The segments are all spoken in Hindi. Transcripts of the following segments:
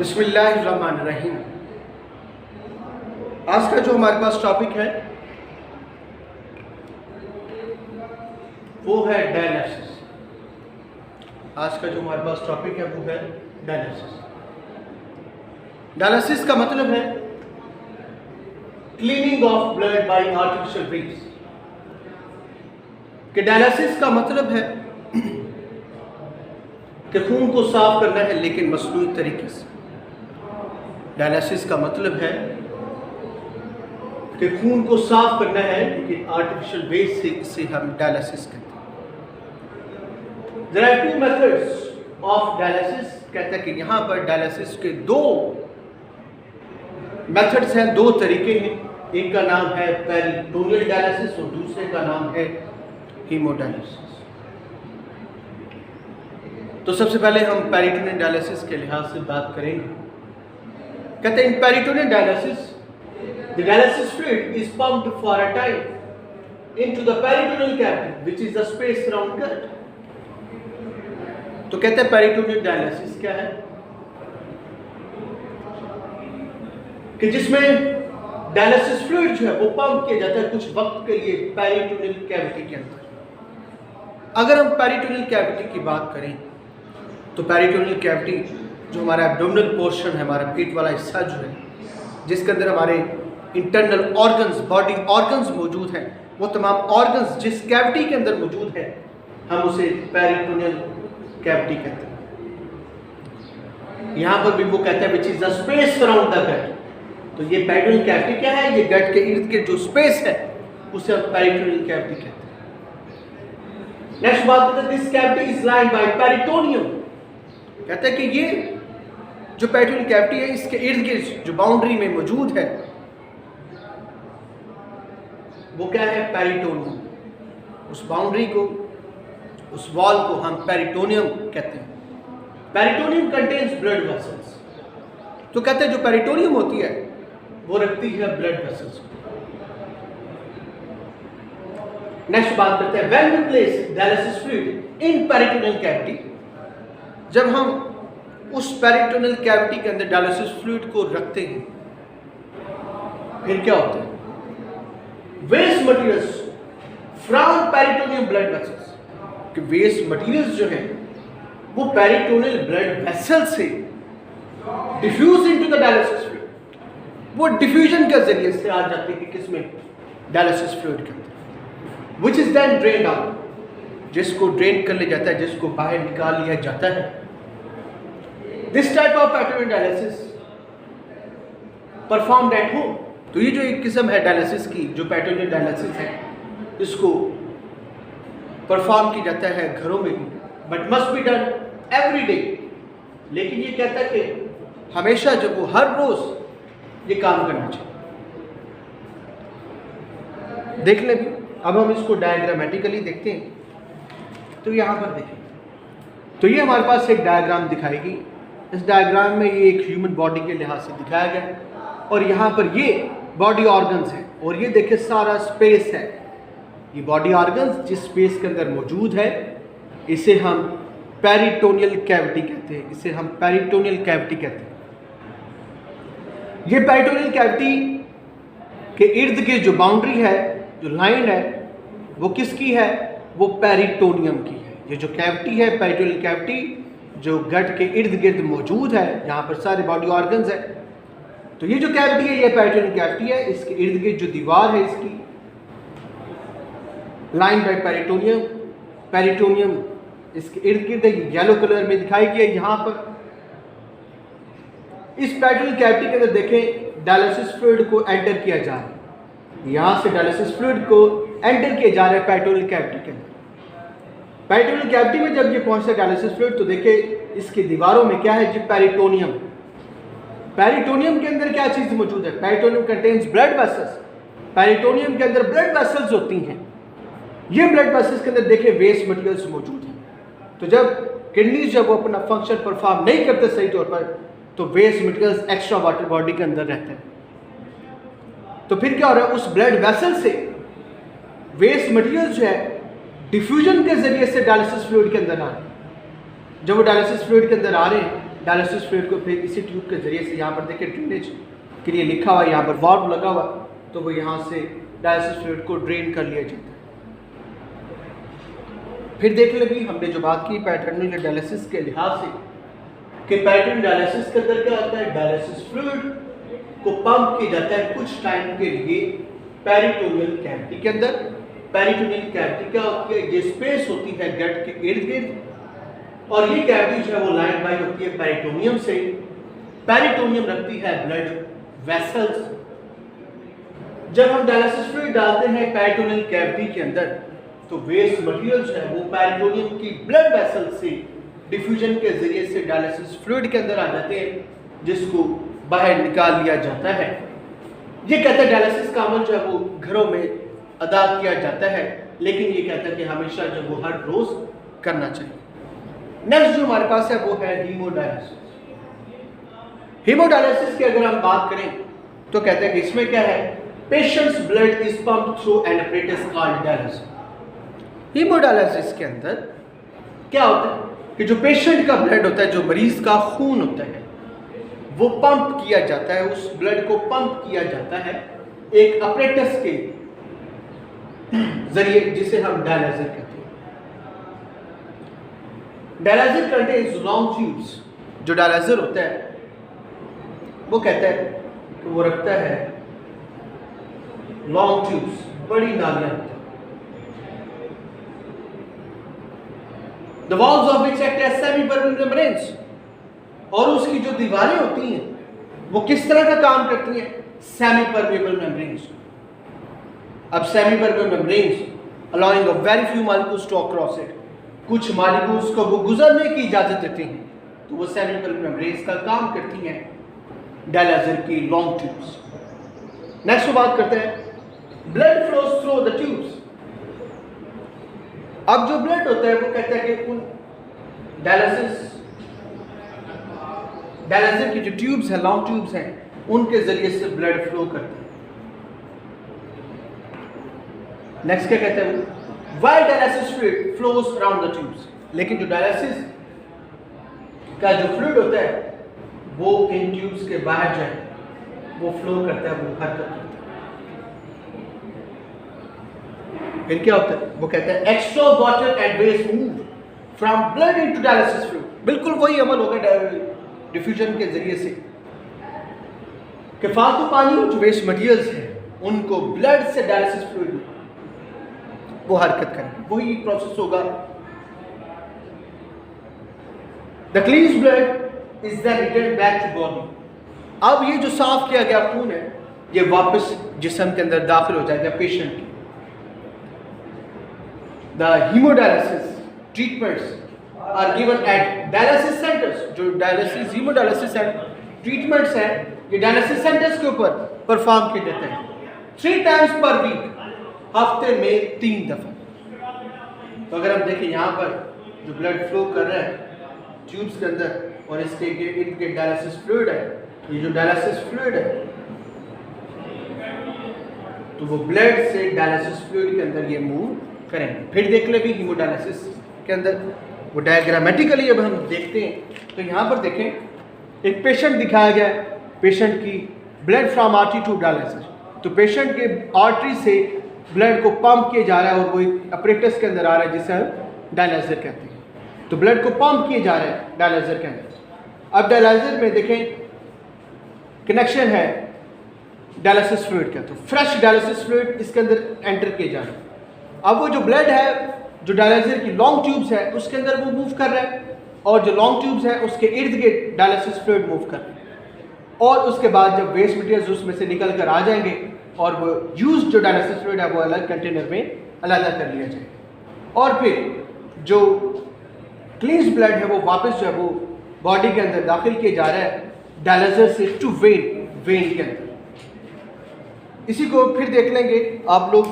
बिस्मिल्लाहिर्रहमानिर्रहीम। आज का जो हमारे पास टॉपिक है वो है डायलिसिस। आज का जो हमारे पास टॉपिक है वो है डायलिसिस। डायलिसिस का मतलब है cleaning of blood bye artificial means. कि डायलिसिस का मतलब है कि खून को साफ करना है लेकिन मसनूई तरीके से। डायलिसिस का मतलब है कि खून को साफ करना है लेकिन आर्टिफिशियल वे से इसे हम डायलिसिस कहते हैं। There are two methods of dialysis। कहता है कि यहाँ पर डायलिसिस के दो मेथड्स हैं, दो तरीके हैं। एक का नाम है पेरिटोनियल डायलिसिस और दूसरे का नाम है हीमोडायलिसिस। तो सबसे पहले हम पेरिटोनियल डायलिसिस के लिहाज से बात करेंगे। कहते हैं in peritoneal dialysis the dialysis fluid is pumped for a time into the peritoneal cavity which is the space around gut। तो कहते हैं पेरिटोनियल डायलिसिस क्या है कि जिसमें डायलिसिस फ्लूइड जो है वो पंप किया जाता है कुछ वक्त के लिए पेरिटोनियल कैविटी के अंदर। अगर हम पेरिटोनियल कैविटी की बात करें तो पेरिटोनियल कैविटी जो हमारा एब्डोमिनल पोर्शन है, हमारा पेट वाला हिस्सा जो है, जिसके अंदर हमारे इंटरनल ऑर्गन्स, बॉडी ऑर्गन्स मौजूद हैं, वो तमाम ऑर्गन्स जिस कैविटी के अंदर मौजूद है हम उसे पेरिटोनियल कैविटी कहते हैं। यहाँ पर भी वो कहता है which is the space around the gut. तो ये पेरिटोनियल कैविटी क्या है? ये गट के इर्द गिर्द जो स्पेस है उसे हम पेरिटोनियल कैविटी कहते हैं। नेक्स्ट बात करते हैं this cavity is lined by peritoneum. कहता है कि ये जो पेरिटोनियल कैविटी है इसके इर्द गिर्द जो बाउंड्री में मौजूद है वो क्या है? पेरिटोनियम। उस बाउंड्री को, उस वॉल को हम पेरिटोनियम कहते हैं। Peritoneum contains blood vessels. तो कहते हैं जो पेरिटोनियम होती है वो रखती है ब्लड वेसल्स। नेक्स्ट बात करते हैं when we place dialysis fluid in peritoneal cavity. जब हम उस पेरिटोनियल कैविटी के अंदर डायलिसिस फ्लूइड को रखते हैं फिर क्या होता है? Waste materials from peritoneal blood vessels. कि वेस्ट मटेरियल्स जो हैं वो पेरिटोनियल ब्लड वेसल से diffuse into the dialysis fluid, वो डिफ्यूजन के जरिए से आ जाती है किसमें? डायलिसिस फ्लूइड के अंदर, which is then drained out, जिसको ड्रेन कर लिया जाता है, जिसको बाहर निकाल लिया जाता है। This type of peritoneal dialysis performed at home. तो ये जो एक किस्म है डायलिसिस की, जो पेरिटोनियल डायलिसिस है, इसको परफॉर्म किया जाता है घरों में भी, but must be done every day. लेकिन ये कहता है कि हमेशा जब वो हर रोज ये काम करना चाहिए। देख ले भी, अब हम इसको डायग्रामेटिकली देखते हैं। तो यहाँ पर देखें तो ये हमारे पास एक डायग्राम दिखाएगी। इस डायग्राम में ये एक ह्यूमन बॉडी के लिहाज से दिखाया गया है और यहाँ पर ये बॉडी ऑर्गन्स है और ये देखिए सारा स्पेस है। ये बॉडी ऑर्गन्स जिस स्पेस के अंदर मौजूद है इसे हम पेरिटोनियल कैविटी कहते हैं। इसे हम पेरिटोनियल कैविटी कहते हैं। ये पेरिटोनियल कैविटी के इर्द गिर्द जो बाउंड्री है, जो लाइन है, वो किसकी है? वो पेरिटोनियम की है। ये जो कैविटी है, पेरिटोनियल कैविटी, जो गट के इर्द गिर्द मौजूद है, यहाँ पर सारे बॉडी ऑर्गन्स है। तो ये जो कैविटी है ये पेरिटोनियल कैविटी है। इसके इर्द गिर्द जो दीवार है इसकी लाइन बाय पेरिटोनियम, पेरिटोनियम इसके इर्द गिर्द येलो कलर में दिखाई गई है। यहाँ पर इस पेरिटोनियल कैविटी के अंदर देखें डायलिसिस फ्लूइड को एंटर किया जा रहा है। यहाँ से डायलिसिस फ्लूइड को एंटर किया जा रहा है पेरिटोनियल कैविटी के अंदर। पेरिटोनियल कैविटी में जब ये पहुंचता है डायलिसिस फ्लूइड तो देखिए इसकी दीवारों में क्या है जी? पेरिटोनियम। पेरिटोनियम के अंदर क्या चीज मौजूद है? Peritoneum contains blood vessels. Peritoneum के अंदर ब्लड वेसल्स होती हैं। ये ब्लड वेसल्स के अंदर देखिए वेस्ट मटेरियल्स मौजूद हैं। तो जब किडनीज जब वो अपना फंक्शन परफॉर्म नहीं करते सही तौर पर तो waste materials extra water body के अंदर रहते हैं। तो फिर क्या हो रहा है? उस ब्लड वेसल से वेस्ट मटेरियल्स जो है डिफ्यूजन के जरिए से डायलिसिस फ्लूइड के अंदर आ रहे हैं। जब वो डायलिसिस फ्लूइड के अंदर आ रहे हैं डायलिसिस फ्लूइड को फिर इसी ट्यूब के ज़रिए से, यहाँ पर देखिए ड्रेनेज के लिए लिखा हुआ है, यहाँ पर वाल्व लगा हुआ, तो वो यहाँ से डायलिसिस फ्लूइड को ड्रेन कर लिया जाता है। फिर देख ले भी हमने जो बात की पेरिटोनियल डायलिसिस के लिहाज से कि पेरिटोनियल डायलिसिस के अंदर क्या होता है, डायलिसिस फ्लूइड को पंप किया जाता है कुछ टाइम के लिए पेरिटोनियल कैविटी के अंदर। पेरिटोनियल कैविटी क्या होती है, ये स्पेस होती है गट के इर्द गिर्द, और ये कैविटी जो है वो लाइन बाई होती है पेरिटोनियम से। पेरिटोनियम रखती है ब्लड वेसल्स। जब हम डायलिसिस फ्लूइड डालते हैं पेरिटोनियल कैविटी के अंदर, तो वेस्ट मटेरियल जो है वो पेरिटोनियम की ब्लड वेसल से डिफ्यूजन के जरिए से डायलिसिस फ्लूइड के अंदर आ जाते हैं, जिसको बाहर निकाल लिया जाता है। ये कहता है डायलिसिस का अमल जो है वो घरों में अदा किया जाता है, लेकिन ये कहता है कि हमेशा जो वो हर रोज करना चाहिए। नेक्स्ट जो हमारे पास है वो है हीमोडायलिसिस। हीमोडायलिसिस की अगर हम बात करें तो कहते हैं कि इसमें क्या है, patients blood is pumped through an apparatus called dialysis. Haemodialysis के अंदर क्या होता है कि जो पेशेंट का ब्लड होता है, जो मरीज का खून होता है, वो पंप किया जाता है, उस ब्लड को पंप किया जाता है एक अपरेटस के जरिए, जिसे हम डायलिसिस कहते हैं। Dialysis contains long tubes. जो डायलिसिस होता है वो कहता है कि वो रखता है लॉन्ग ट्यूब्स, बड़ी नालियां होती हैं। The walls of which act as semi-permeable membranes, और उसकी जो दीवारें होती हैं वो किस तरह का काम करती हैं, सेमी परमेबल मेम्ब्रेन्स। अब semi permeable membranes allowing a very few molecules to cross it, कुछ मॉलिक्यूल्स को वो गुजरने की इजाजत देती हैं, तो वो सेमी परमेबल मेम्ब्रेन्स का काम करती हैं डायलिसिस की लॉन्ग ट्यूब्स। नेक्स्ट बात करते हैं blood flows through the tubes. अब जो ब्लड होता है वो कहता है कि उन डायलिसिस की जो ट्यूब्स हैं, लॉन्ग ट्यूब्स हैं, उनके जरिए से ब्लड फ्लो करता है। नेक्स्ट क्या कहते हैं, while dialysis fluid flows around the tubes. लेकिन जो डायलिसिस का जो फ्लूइड होता है वो इन ट्यूब्स के बाहर जाए, वो फ्लो करता है, वो हरकत करता है। फिर क्या होता है, वो कहता है extra water and waste move from blood into dialysis fluid. बिल्कुल वही अमल होगा डिफ्यूजन के जरिए से कि फालतू पानी और जो वेस्ट मटेरियल्स हैं उनको ब्लड से डायलिसिस फ्लूइड में वो हरकत करें, वही प्रोसेस होगा। The cleans blood is then return back to body. अब ये जो साफ किया गया खून है ये वापस जिस्म के अंदर दाखिल हो जाएगा पेशेंट के। The hemodialysis treatments are given at dialysis centers। जो डायलिसिस हीमोडायलिसिस ट्रीटमेंट्स हैं ये डायलिसिस सेंटर्स के ऊपर परफॉर्म किए जाते हैं 3 टाइम्स पर वीक, हफ्ते में 3 दफा। तो अगर हम देखें यहाँ पर जो ब्लड फ्लो कर रहा है ट्यूब्स के अंदर और इसके इर्द गिर्द डायलिसिस फ्लूइड है, ये जो डायलिसिस फ्लूइड है तो वो ब्लड से डायलिसिस फ्लूइड के अंदर ये मूव करेंगे। फिर देख ले भी हीमोडायलिसिस के अंदर वो डायग्रामेटिकली अब हम देखते हैं तो यहाँ पर देखें एक पेशेंट दिखाया गया है, पेशेंट की blood from artery to dialysis. तो पेशेंट के आर्टरी से ब्लड को पंप किया जा रहा है और वो एक अपरेटस के अंदर आ रहा है जिसे हम डायलिसिस कहते हैं। तो ब्लड को पंप किया जा रहा है डायलिसिस के अंदर। अब डायलिसिस में देखें कनेक्शन है डायलिसिस फ्लूइड का, तो फ्रेश डायलिसिस फ्लूइड इसके अंदर एंटर किया जा रहा है। अब वो जो ब्लड है जो डायलिसिस की लॉन्ग ट्यूब्स है उसके अंदर वो मूव कर रहा है, और जो लॉन्ग ट्यूब्स है उसके इर्द गिर्द डायलिसिस फ्लूइड मूव कर रहा है। और उसके बाद जब वेस्ट मटेरियल्स उसमें से निकल कर आ जाएंगे और वो यूज जो डायलिसिस फ्लूइड है वो अलग कंटेनर में अलग कर लिया जाएगा। और फिर जो क्लीन्स ब्लड है वो वापस जो है वो बॉडी के अंदर दाखिल किया जा रहा है डायलिसिस से टू वेन के अंदर। इसी को फिर देख लेंगे आप लोग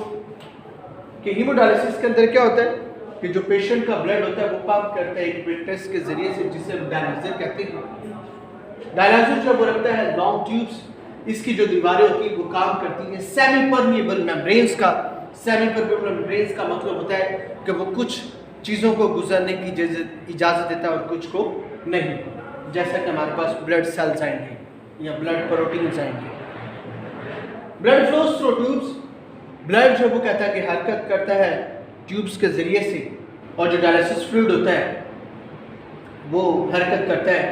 कि हीमोडायलिसिस के अंदर क्या होता है कि जो पेशेंट का ब्लड होता है वो पंप करता है एक ब्लड के जरिए से, जिसे हम डायलिसिस कहते हैं। डायलिसिस जो वो रखता है लॉन्ग ट्यूब्स, इसकी जो दीवारें होती है वो काम करती हैं सेमी परमिएबल मेम्ब्रेन्स का। सेमी परमिएबल मेम्ब्रेन्स का मतलब होता है कि वो कुछ चीज़ों को गुजरने की इजाज़त देता है और कुछ को नहीं। जैसा कि हमारे पास ब्लड सेल्स आएंगे या ब्लड प्रोटीन्स आएंगे। Blood flows through tubes, blood जो वो कहता है कि हरकत करता है ट्यूब्स के ज़रिए से, और जो डायलिसिस फ्लूइड होता है वो हरकत करता है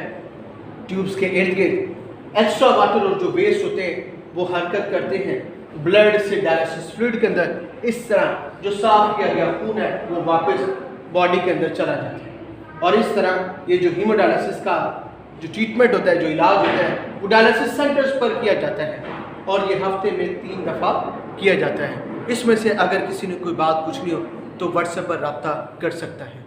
ट्यूब्स के इर्द गिर्द। एक्स्ट्रा वाटर और जो वेस्ट होते हैं वो हरकत करते हैं ब्लड से डायलिसिस फ्लूइड के अंदर। इस तरह जो साफ किया गया खून है वो वापस बॉडी के अंदर चला जाता है। और इस तरह ये जो हीमोडायलिसिस का जो ट्रीटमेंट होता है, जो इलाज होता है, वो डायलिसिस सेंटर्स पर किया जाता है और ये हफ्ते में 3 दफ़ा किया जाता है। इसमें से अगर किसी ने कोई बात पूछनी हो तो व्हाट्सएप पर रब्ता कर सकता है।